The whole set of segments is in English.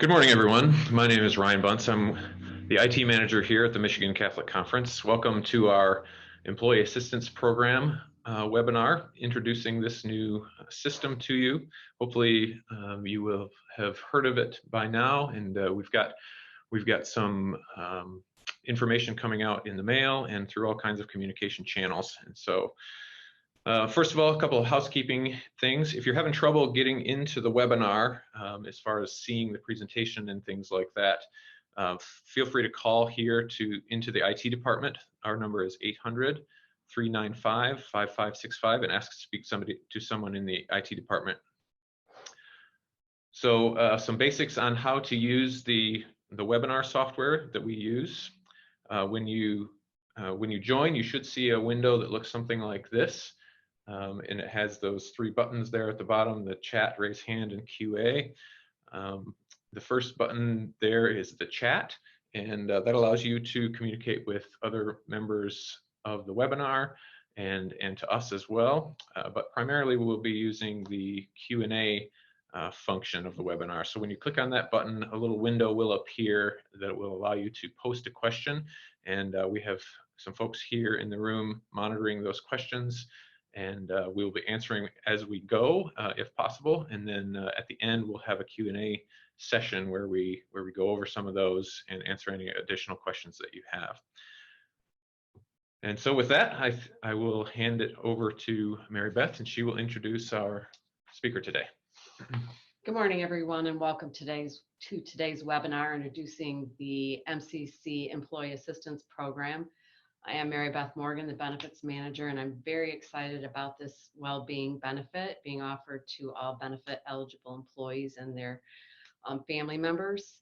Good morning, everyone. My name is Ryan Bunce. I'm the IT manager here at the Michigan Catholic Conference. Welcome to our Employee Assistance Program webinar, introducing this new system to you. Hopefully you will have heard of it by now, and we've got some information coming out in the mail and through all kinds of communication channels. And so first of all, a couple of housekeeping things. If you're having trouble getting into the webinar, as far as seeing the presentation and things like that, feel free to call here into the IT department. Our number is 800-395-5565 and ask to speak to someone in the IT department. So some basics on how to use the webinar software that we use. When you join, you should see a window that looks something like this. And it has those three buttons there at the bottom, the chat, raise hand, and QA. The first button there is the chat, and that allows you to communicate with other members of the webinar and to us as well. But primarily we'll be using the Q&A function of the webinar. So when you click on that button, a little window will appear that will allow you to post a question, and we have some folks here in the room monitoring those questions. And we will be answering as we go, if possible. And then at the end, we'll have a Q&A session where we go over some of those and answer any additional questions that you have. And so with that, I will hand it over to Mary Beth, and she will introduce our speaker today. Good morning, everyone, and welcome to today's webinar introducing the MCC Employee Assistance Program. I am Mary Beth Morgan, the benefits manager, and I'm very excited about this well-being benefit being offered to all benefit eligible employees and their family members.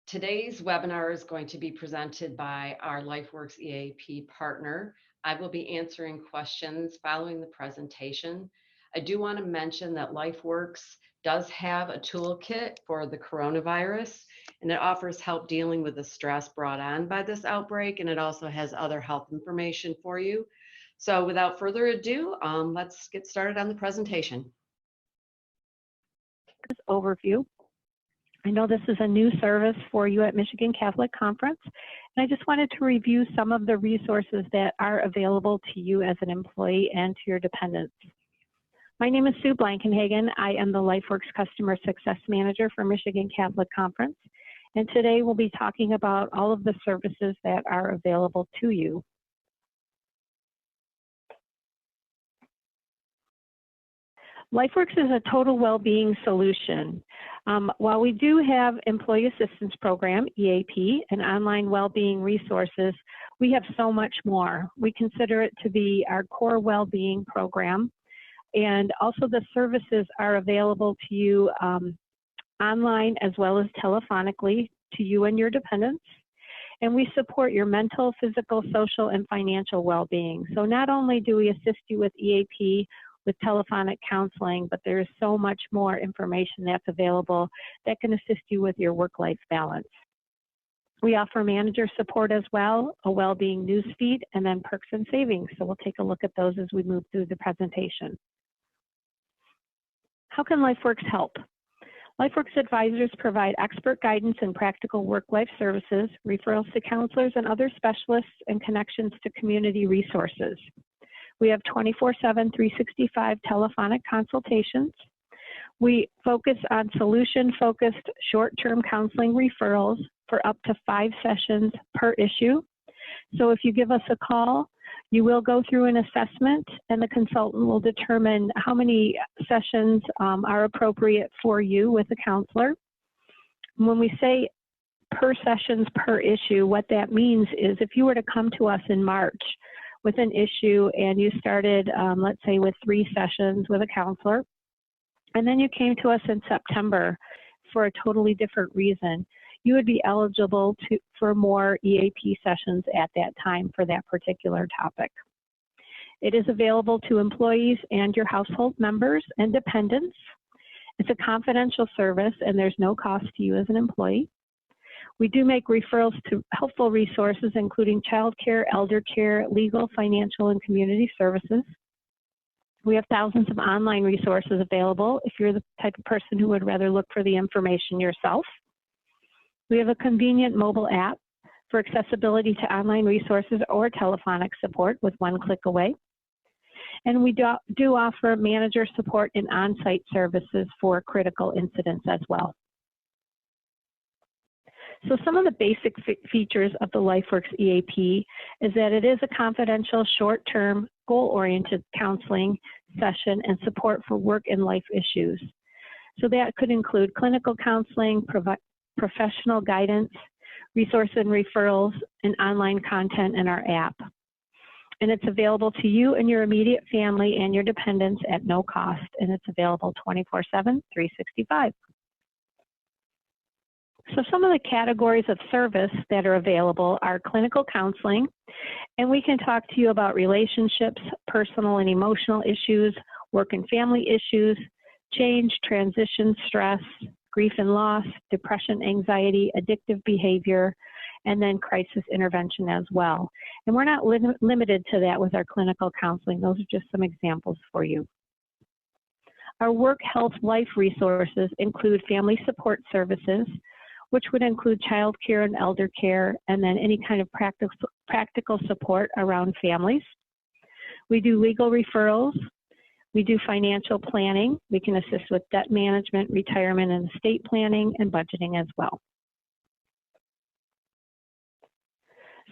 Today's webinar is going to be presented by our LifeWorks EAP partner. I will be answering questions following the presentation. I do want to mention that LifeWorks does have a toolkit for the coronavirus, and it offers help dealing with the stress brought on by this outbreak, and it also has other health information for you. So without further ado, let's get started on the presentation. This overview. I know this is a new service for you at Michigan Catholic Conference, and I just wanted to review some of the resources that are available to you as an employee and to your dependents. My name is Sue Blankenhagen. I am the LifeWorks Customer Success Manager for Michigan Catholic Conference, and today we'll be talking about all of the services that are available to you. LifeWorks is a total well-being solution. While we do have Employee Assistance Program, EAP, and online well-being resources, we have so much more. We consider it to be our core well-being program. And also the services are available to you online as well as telephonically to you and your dependents. And we support your mental, physical, social, and financial well-being. So not only do we assist you with EAP, with telephonic counseling, but there is so much more information that's available that can assist you with your work-life balance. We offer manager support as well, a well-being newsfeed, and then perks and savings. So we'll take a look at those as we move through the presentation. How can LifeWorks help? LifeWorks advisors provide expert guidance and practical work-life services, referrals to counselors and other specialists, and connections to community resources. We have 24/7, 365 telephonic consultations. We focus on solution-focused short-term counseling referrals for up to 5 sessions per issue. So if you give us a call, you will go through an assessment, and the consultant will determine how many sessions are appropriate for you with a counselor. When we say per sessions per issue, what that means is if you were to come to us in March with an issue and you started, let's say, with 3 sessions with a counselor, and then you came to us in September for a totally different reason, you would be eligible for more EAP sessions at that time for that particular topic. It is available to employees and your household members and dependents. It's a confidential service, and there's no cost to you as an employee. We do make referrals to helpful resources, including child care, elder care, legal, financial, and community services. We have thousands of online resources available if you're the type of person who would rather look for the information yourself. We have a convenient mobile app for accessibility to online resources or telephonic support with one click away. And we do offer manager support and on-site services for critical incidents as well. So some of the basic features of the LifeWorks EAP is that it is a confidential, short-term, goal-oriented counseling session and support for work and life issues. So that could include clinical counseling, professional guidance, resource and referrals, and online content in our app. And it's available to you and your immediate family and your dependents at no cost, and it's available 24/7, 365. So some of the categories of service that are available are clinical counseling, and we can talk to you about relationships, personal and emotional issues, work and family issues, change, transition, stress, grief and loss, depression, anxiety, addictive behavior, and then crisis intervention as well. And we're not limited to that with our clinical counseling. Those are just some examples for you. Our work, health, life resources include family support services, which would include child care and elder care, and then any kind of practical support around families. We do legal referrals. We do financial planning. We can assist with debt management, retirement and estate planning, and budgeting as well.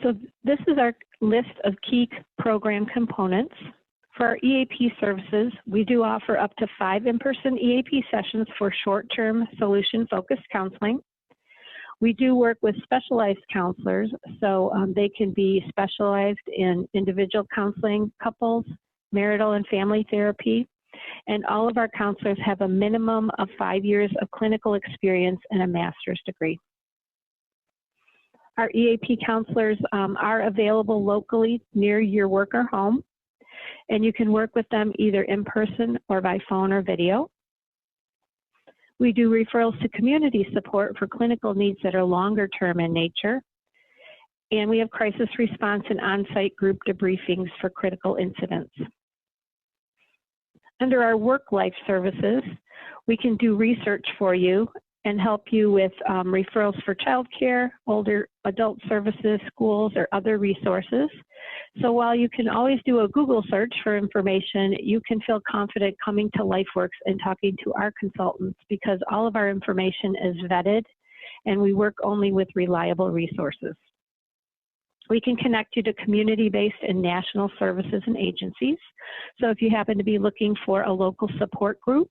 So this is our list of key program components. For our EAP services, we do offer up to 5 in-person EAP sessions for short-term solution-focused counseling. We do work with specialized counselors, so they can be specialized in individual counseling, couples, marital and family therapy, and all of our counselors have a minimum of 5 years of clinical experience and a master's degree. Our EAP counselors are available locally near your work or home, and you can work with them either in person or by phone or video. We do referrals to community support for clinical needs that are longer term in nature. And we have crisis response and on-site group debriefings for critical incidents. Under our work life services, we can do research for you and help you with referrals for childcare, older adult services, schools, or other resources. So while you can always do a Google search for information, you can feel confident coming to LifeWorks and talking to our consultants because all of our information is vetted and we work only with reliable resources. We can connect you to community-based and national services and agencies. So if you happen to be looking for a local support group,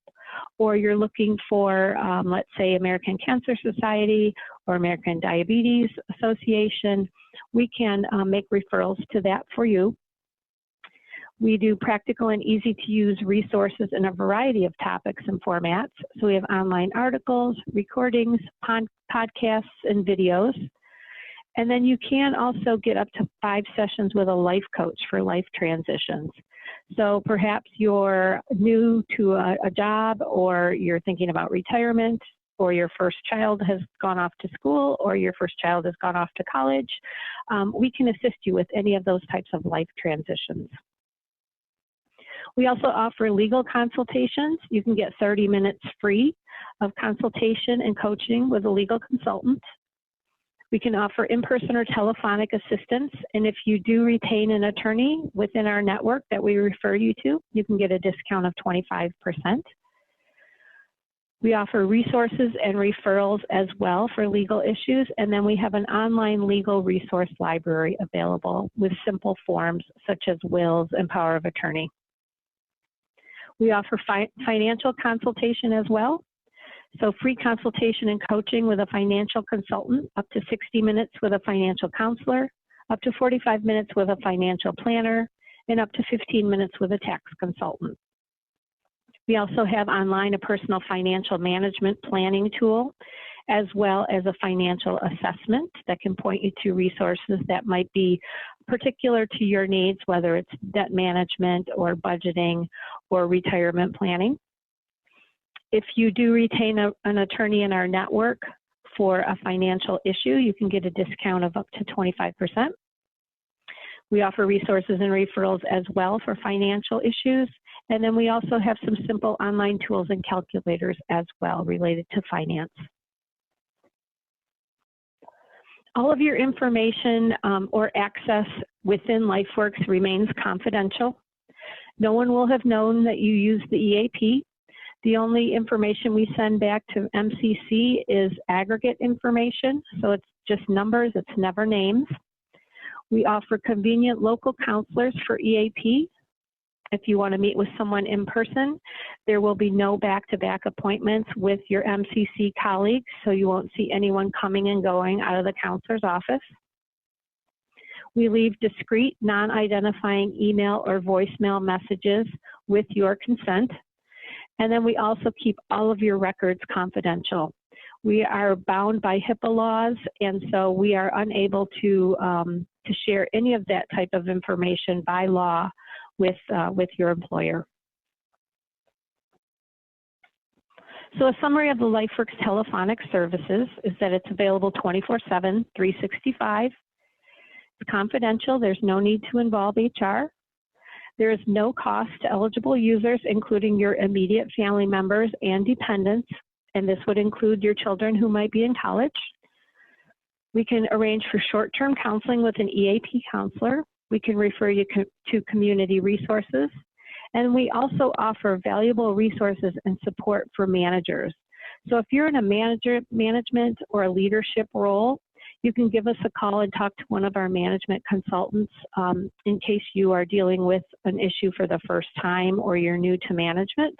or you're looking for, let's say, American Cancer Society or American Diabetes Association, we can make referrals to that for you. We do practical and easy-to-use resources in a variety of topics and formats. So we have online articles, recordings, podcasts, and videos. And then you can also get up to 5 sessions with a life coach for life transitions. So perhaps you're new to a job, or you're thinking about retirement, or your first child has gone off to school, or your first child has gone off to college. We can assist you with any of those types of life transitions. We also offer legal consultations. You can get 30 minutes free of consultation and coaching with a legal consultant. We can offer in-person or telephonic assistance, and if you do retain an attorney within our network that we refer you to, you can get a discount of 25%. We offer resources and referrals as well for legal issues, and then we have an online legal resource library available with simple forms such as wills and power of attorney. We offer financial consultation as well. So free consultation and coaching with a financial consultant, up to 60 minutes with a financial counselor, up to 45 minutes with a financial planner, and up to 15 minutes with a tax consultant. We also have online a personal financial management planning tool, as well as a financial assessment that can point you to resources that might be particular to your needs, whether it's debt management or budgeting or retirement planning. If you do retain an attorney in our network for a financial issue, you can get a discount of up to 25%. We offer resources and referrals as well for financial issues, And then we also have some simple online tools and calculators as well related to finance. All of your information or access within LifeWorks remains confidential. No one will have known that you use the EAP. The only information we send back to MCC is aggregate information, so it's just numbers, it's never names. We offer convenient local counselors for EAP. If you want to meet with someone in person, there will be no back-to-back appointments with your MCC colleagues, so you won't see anyone coming and going out of the counselor's office. We leave discreet, non-identifying email or voicemail messages with your consent. And then we also keep all of your records confidential. We are bound by HIPAA laws, and so we are unable to share any of that type of information by law with your employer. So a summary of the LifeWorks telephonic services is that it's available 24/7, 365. It's confidential. There's no need to involve HR. There is no cost to eligible users, including your immediate family members and dependents, and this would include your children who might be in college. We can arrange for short-term counseling with an EAP counselor. We can refer you to community resources, and we also offer valuable resources and support for managers. So if you're in a management or a leadership role, you can give us a call and talk to one of our management consultants in case you are dealing with an issue for the first time or you're new to management.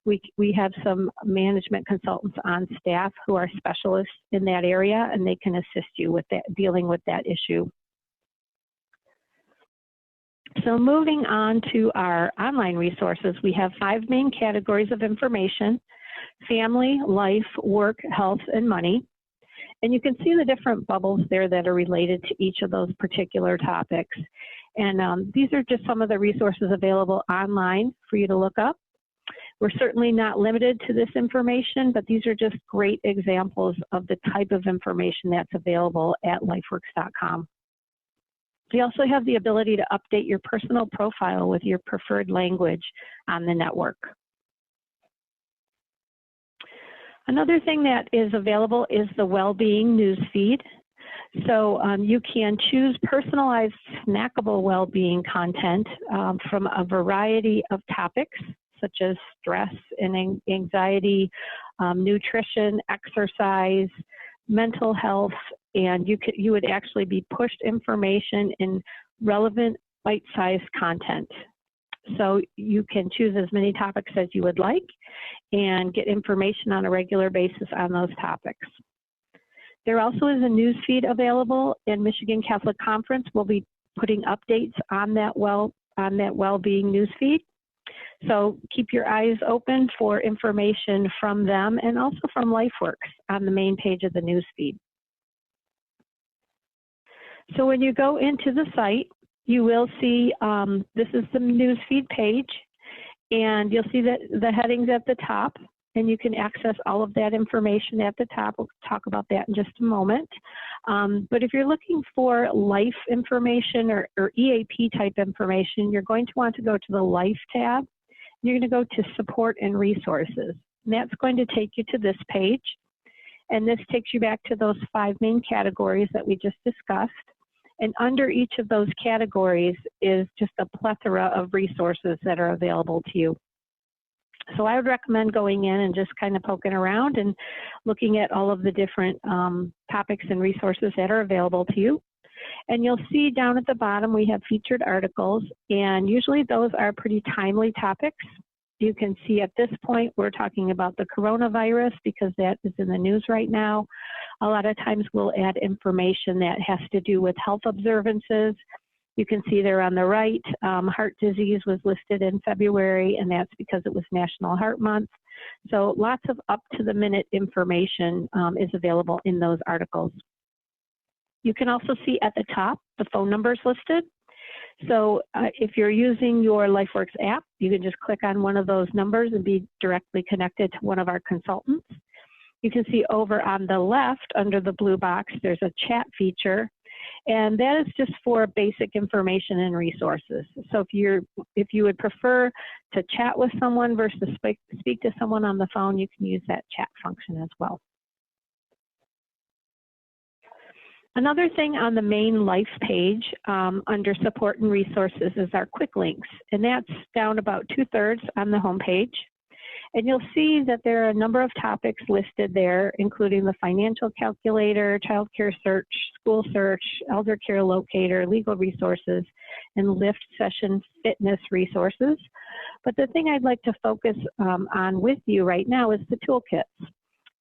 We have some management consultants on staff who are specialists in that area, and they can assist you with that, dealing with that issue. So moving on to our online resources, we have 5 main categories of information: family, life, work, health, and money. And you can see the different bubbles there that are related to each of those particular topics. And these are just some of the resources available online for you to look up. We're certainly not limited to this information, but these are just great examples of the type of information that's available at lifeworks.com. We also have the ability to update your personal profile with your preferred language on the network. Another thing that is available is the well-being newsfeed. So you can choose personalized snackable well-being content from a variety of topics, such as stress and anxiety, nutrition, exercise, mental health, and you would actually be pushed information in relevant bite-sized content. So you can choose as many topics as you would like and get information on a regular basis on those topics. There also is a news feed available, and Michigan Catholic Conference will be putting updates on that well-being news feed. So keep your eyes open for information from them and also from LifeWorks on the main page of the news feed. So when you go into the site, you will see this is the news feed page, and you'll see that the headings at the top, and you can access all of that information at the top. We'll talk about that in just a moment. But if you're looking for life information or EAP type information, you're going to want to go to the Life tab. You're going to go to Support and Resources. And that's going to take you to this page. And this takes you back to those 5 main categories that we just discussed. And under each of those categories is just a plethora of resources that are available to you. So I would recommend going in and just kind of poking around and looking at all of the different topics and resources that are available to you. And you'll see down at the bottom we have featured articles, and usually those are pretty timely topics. You can see at this point we're talking about the coronavirus because that is in the news right now. A lot of times we'll add information that has to do with health observances. You can see there on the right, heart disease was listed in February, and that's because it was National Heart Month. So lots of up-to-the-minute information is available in those articles. You can also see at the top the phone numbers listed. So if you're using your LifeWorks app, you can just click on one of those numbers and be directly connected to one of our consultants. You can see over on the left under the blue box, there's a chat feature. And that is just for basic information and resources. So if you would prefer to chat with someone versus speak to someone on the phone, you can use that chat function as well. Another thing on the main Life page under support and resources is our quick links, and that's down about 2/3 on the home page. And you'll see that there are a number of topics listed there, including the financial calculator, child care search, school search, elder care locator, legal resources, and lift session fitness resources. But the thing I'd like to focus on with you right now is the toolkits.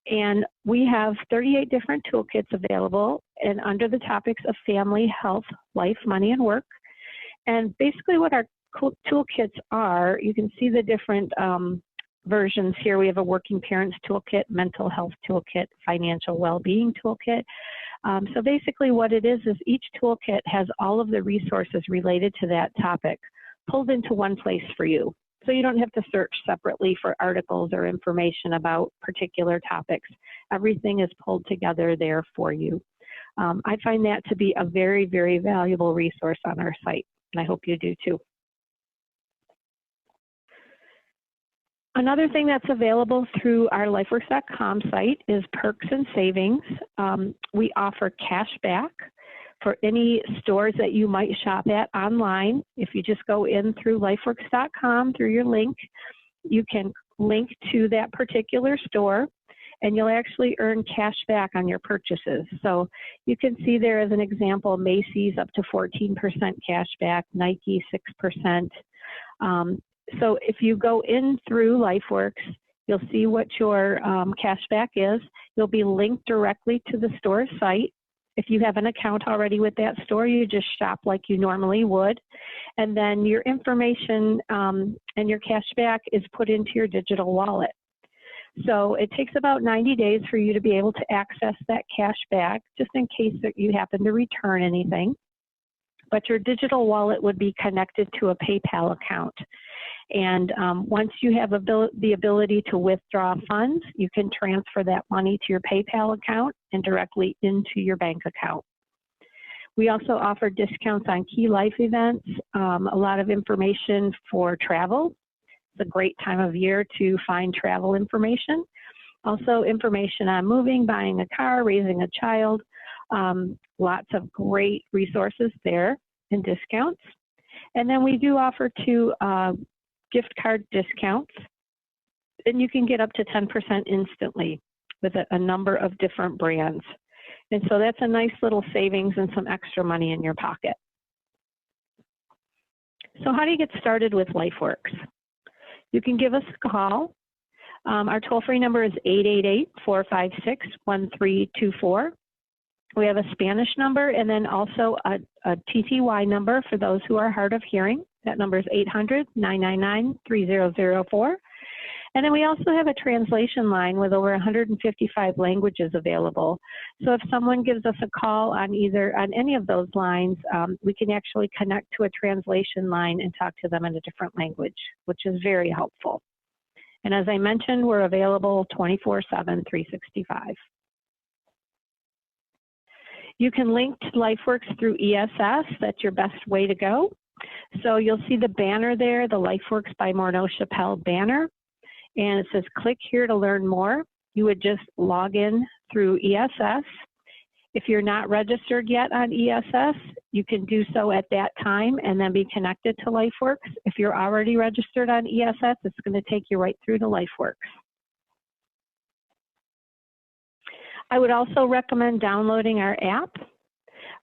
And we have 38 different toolkits available, and under the topics of family, health, life, money, and work. And basically what our toolkits are, you can see the different versions here. We have a working parents toolkit, mental health toolkit, financial well-being toolkit. So basically what it is each toolkit has all of the resources related to that topic pulled into one place for you. So you don't have to search separately for articles or information about particular topics. Everything is pulled together there for you. I find that to be a very, very valuable resource on our site, and I hope you do too. Another thing that's available through our lifeworks.com site is perks and savings. We offer cash back for any stores that you might shop at online. If you just go in through lifeworks.com through your link, you can link to that particular store and you'll actually earn cash back on your purchases. So you can see there as an example, Macy's up to 14% cash back, Nike 6%. So if you go in through LifeWorks, you'll see what your cash back is. You'll be linked directly to the store site. If you have an account already with that store, you just shop like you normally would. And then your information and your cash back is put into your digital wallet. So it takes about 90 days for you to be able to access that cash back, just in case that you happen to return anything. But your digital wallet would be connected to a PayPal account. And once you have the ability to withdraw funds, you can transfer that money to your PayPal account and directly into your bank account. We also offer discounts on key life events, a lot of information for travel. It's a great time of year to find travel information. Also information on moving, buying a car, raising a child. Lots of great resources there and discounts. And then we do offer two gift card discounts, and you can get up to 10% instantly with a number of different brands. And so that's a nice little savings and some extra money in your pocket. So how do you get started with LifeWorks? You can give us a call. Our toll-free number is 888-456-1324. We have a Spanish number and then also a TTY number for those who are hard of hearing. That number is 800-999-3004. And then we also have a translation line with over 155 languages available. So if someone gives us a call on any of those lines, we can actually connect to a translation line and talk to them in a different language, which is very helpful. And as I mentioned, we're available 24/7, 365. You can link to LifeWorks through ESS. That's your best way to go. So you'll see the banner there, the LifeWorks by Morneau Shapell banner, and it says click here to learn more. You would just log in through ESS. If you're not registered yet on ESS, you can do so at that time and then be connected to LifeWorks. If you're already registered on ESS, it's going to take you right through to LifeWorks. I would also recommend downloading our app.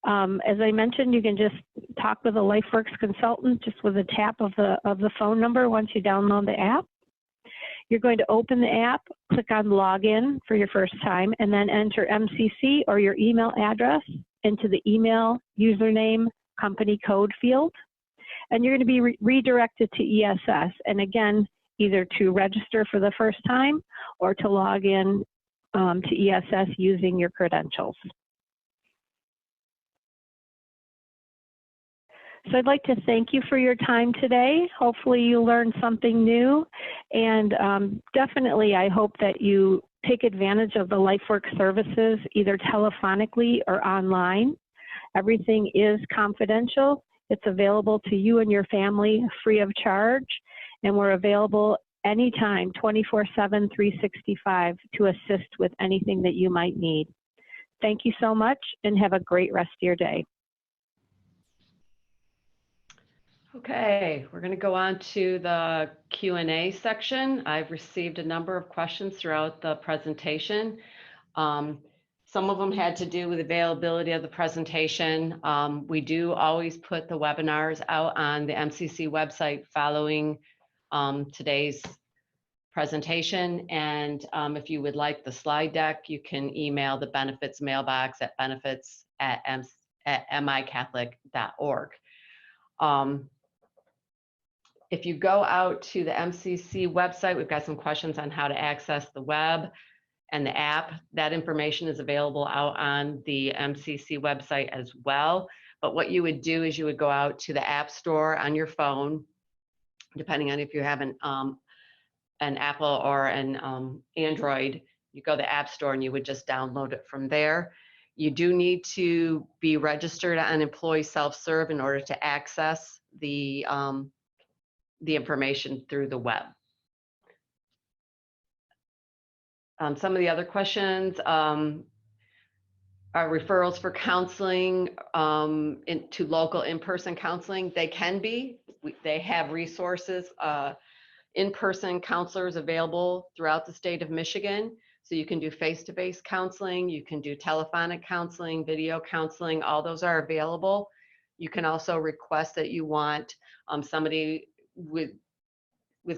As I mentioned, you can just talk with a LifeWorks consultant just with a tap of the phone number once you download the app. You're going to open the app, click on Login for your first time, and then enter MCC or your email address into the email, username, company code field. And you're going to be redirected to ESS. And again, either to register for the first time or to log in to ESS using your credentials. So I'd like to thank you for your time today. Hopefully you learned something new, and definitely I hope that you take advantage of the LifeWorks services either telephonically or online. Everything is confidential. It's available to you and your family free of charge, and we're available anytime, 24/7, 365, to assist with anything that you might need. Thank you so much, and have a great rest of your day. Okay, we're going to go on to the Q&A section. I've received a number of questions throughout the presentation. Some of them had to do with availability of the presentation. We do always put the webinars out on the MCC website following today's presentation. And if you would like the slide deck, you can email the benefits mailbox at benefits@micatholic.org. If you go out to the MCC website, we've got some questions on how to access the web and the app. That information is available out on the MCC website as well. But what you would do is you would go out to the App Store on your phone, depending on if you have an Apple or an Android. You go to the App Store and you would just download it from there. You do need to be registered on Employee Self-Serve in order to access the information through the web. Some of the other questions are referrals for counseling to local in-person counseling. They can be. They have resources, in-person counselors available throughout the state of Michigan. So you can do face-to-face counseling, you can do telephonic counseling, video counseling, all those are available. You can also request that you want somebody with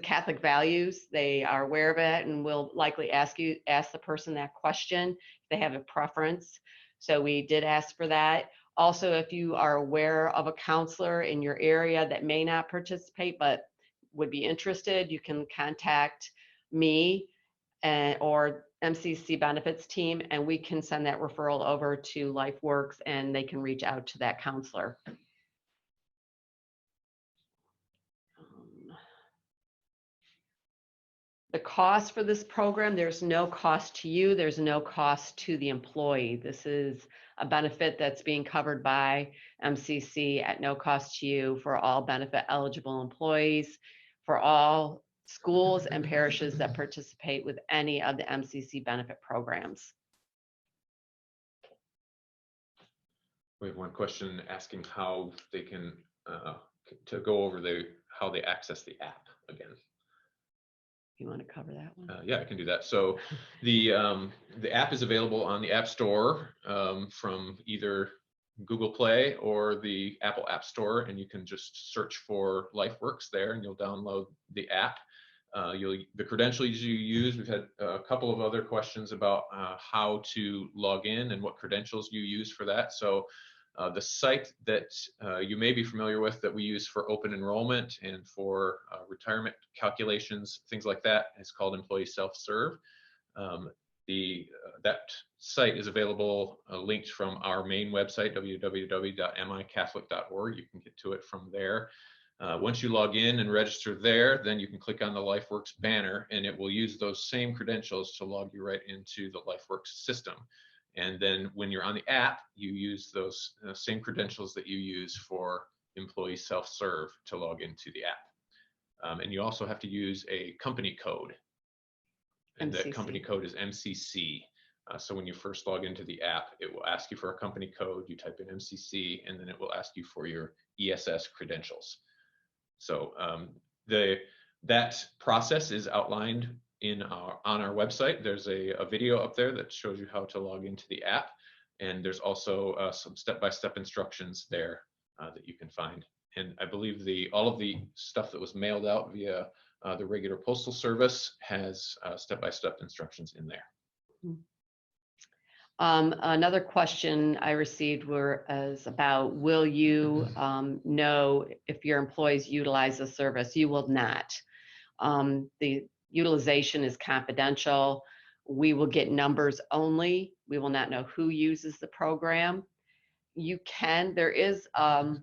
Catholic values. They are aware of it and will likely ask the person that question if they have a preference. So we did ask for that. Also, if you are aware of a counselor in your area that may not participate but would be interested, you can contact me or MCC benefits team, and we can send that referral over to LifeWorks and they can reach out to that counselor. The cost for this program, there's no cost to you, there's no cost to the employee. This is a benefit that's being covered by MCC at no cost to you for all benefit eligible employees, for all schools and parishes that participate with any of the MCC benefit programs. We have one question asking how they can, to go over how they access the app again. You want to cover that one? Yeah, I can do that. So the app is available on the App Store from either Google Play or the Apple App Store, and you can just search for LifeWorks there and you'll download the app. The credentials you use, we've had a couple of other questions about how to log in and what credentials you use for that. So the site that you may be familiar with that we use for open enrollment and for retirement calculations, things like that, is called Employee Self-Serve. That site is available linked from our main website, www.micatholic.org. You can get to it from there. Once you log in and register there, then you can click on the LifeWorks banner and it will use those same credentials to log you right into the LifeWorks system. And then when you're on the app, you use those same credentials that you use for Employee Self-Serve to log into the app. And you also have to use a company code. And that company code is MCC. So when you first log into the app, it will ask you for a company code. You type in MCC, and then it will ask you for your ESS credentials. So that process is outlined on our website. There's a video up there that shows you how to log into the app, and there's also some step-by-step instructions there that you can find. And I believe all of the stuff that was mailed out via the regular postal service has step-by-step instructions in there. Another question I received was about, will you know if your employees utilize the service? You will not. The utilization is confidential. We will get numbers only. We will not know who uses the program. There is a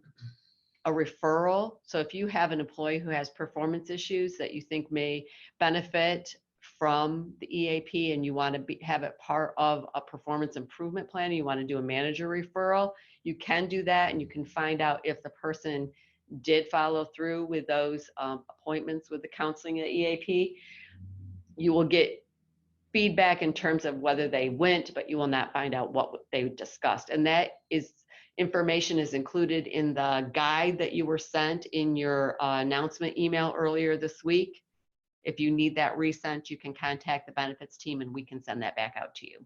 referral. So if you have an employee who has performance issues that you think may benefit from the EAP and you want to have it part of a performance improvement plan, you want to do a manager referral, you can do that, and you can find out if the person did follow through with those appointments with the counseling at EAP. You will get feedback in terms of whether they went, but you will not find out what they discussed. And that is information is included in the guide that you were sent in your announcement email earlier this week. If you need that resent, you can contact the benefits team and we can send that back out to you.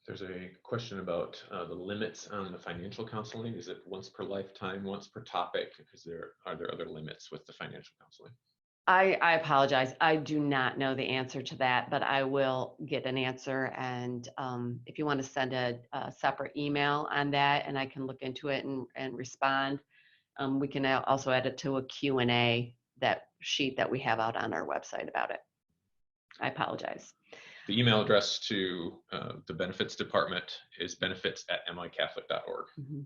There's a question about the limits on the financial counseling. Is it once per lifetime, once per topic? Are there other limits with the financial counseling? I apologize. I do not know the answer to that, but I will get an answer. And if you want to send a separate email on that and I can look into it and respond, we can also add it to a Q&A, that sheet that we have out on our website about it. I apologize. The email address to the benefits department is benefits@micatholic.org. Mm-hmm.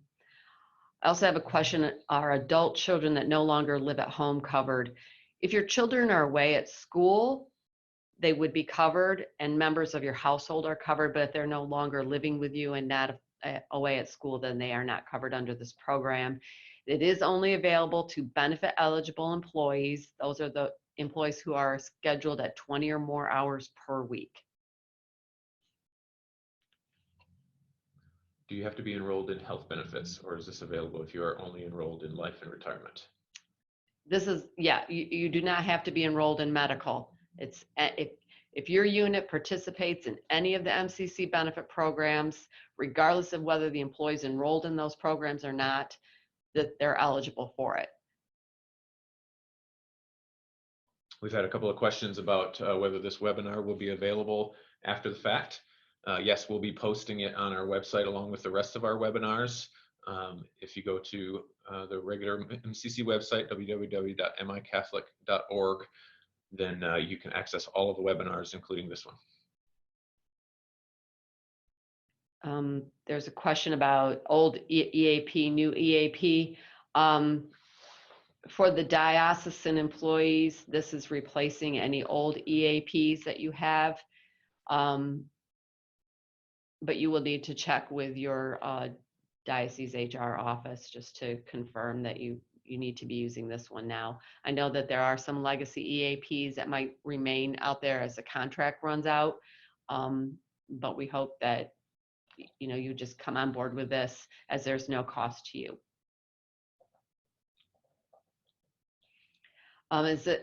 I also have a question. Are adult children that no longer live at home covered? If your children are away at school, they would be covered and members of your household are covered, but if they're no longer living with you and not away at school, then they are not covered under this program. It is only available to benefit eligible employees. Those are the employees who are scheduled at 20 or more hours per week. Do you have to be enrolled in health benefits, or is this available if you are only enrolled in life and retirement? This is, yeah, you do not have to be enrolled in medical. It's if your unit participates in any of the MCC benefit programs, regardless of whether the employee is enrolled in those programs or not, that they're eligible for it. We've had a couple of questions about whether this webinar will be available after the fact. Yes, we'll be posting it on our website along with the rest of our webinars. If you go to the regular MCC website, www.micatholic.org, then you can access all of the webinars, including this one. There's a question about old EAP, new EAP. For the diocesan employees, this is replacing any old EAPs that you have. But you will need to check with your diocese HR office just to confirm that you need to be using this one now. I know that there are some legacy EAPs that might remain out there as the contract runs out, but we hope that you just come on board with this, as there's no cost to you.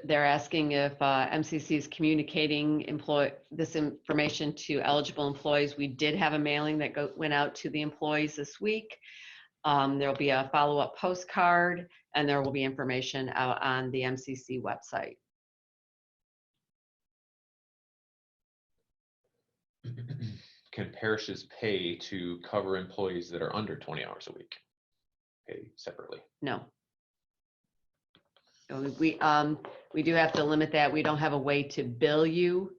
They're asking if MCC is communicating this information to eligible employees. We did have a mailing that went out to the employees this week. There'll be a follow-up postcard, and there will be information out on the MCC website. Can parishes pay to cover employees that are under 20 hours a week? Pay separately? No. We do have to limit that. We don't have a way to bill you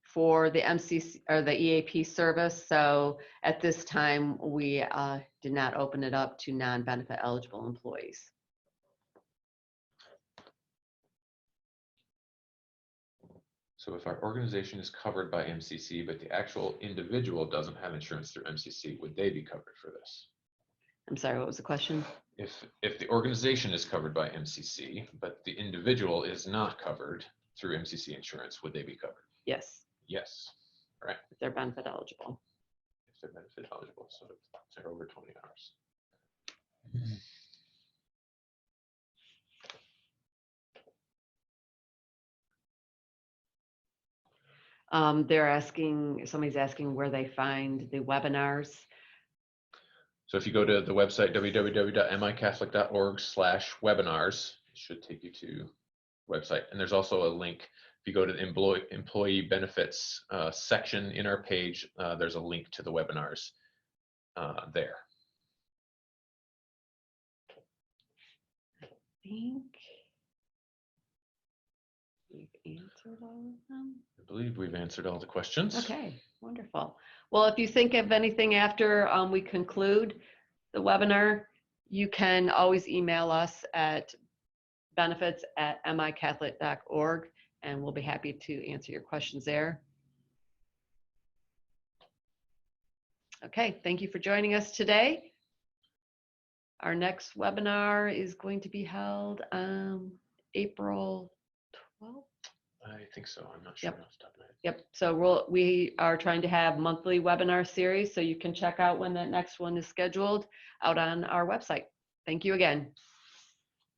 for the MCC or the EAP service. So at this time, we did not open it up to non-benefit eligible employees. So if our organization is covered by MCC, but the actual individual doesn't have insurance through MCC, would they be covered for this? I'm sorry, what was the question? If the organization is covered by MCC, but the individual is not covered through MCC insurance, would they be covered? Yes. Yes. All right. If they're benefit eligible. If they're benefit eligible, so if they're over 20 hours. Somebody's asking where they find the webinars. So if you go to the website, www.micatholic.org/webinars, it should take you to the website. And there's also a link. If you go to the employee benefits section in our page, there's a link to the webinars there. I think we've answered all of them. I believe we've answered all the questions. Okay, wonderful. Well, if you think of anything after we conclude the webinar, you can always email us at benefits@micatholic.org, and we'll be happy to answer your questions there. Okay, thank you for joining us today. Our next webinar is going to be held on April 12th. I think so. I'm not sure Yep. off the top of my head. Yep, so we are trying to have monthly webinar series, so you can check out when that next one is scheduled out on our website. Thank you again.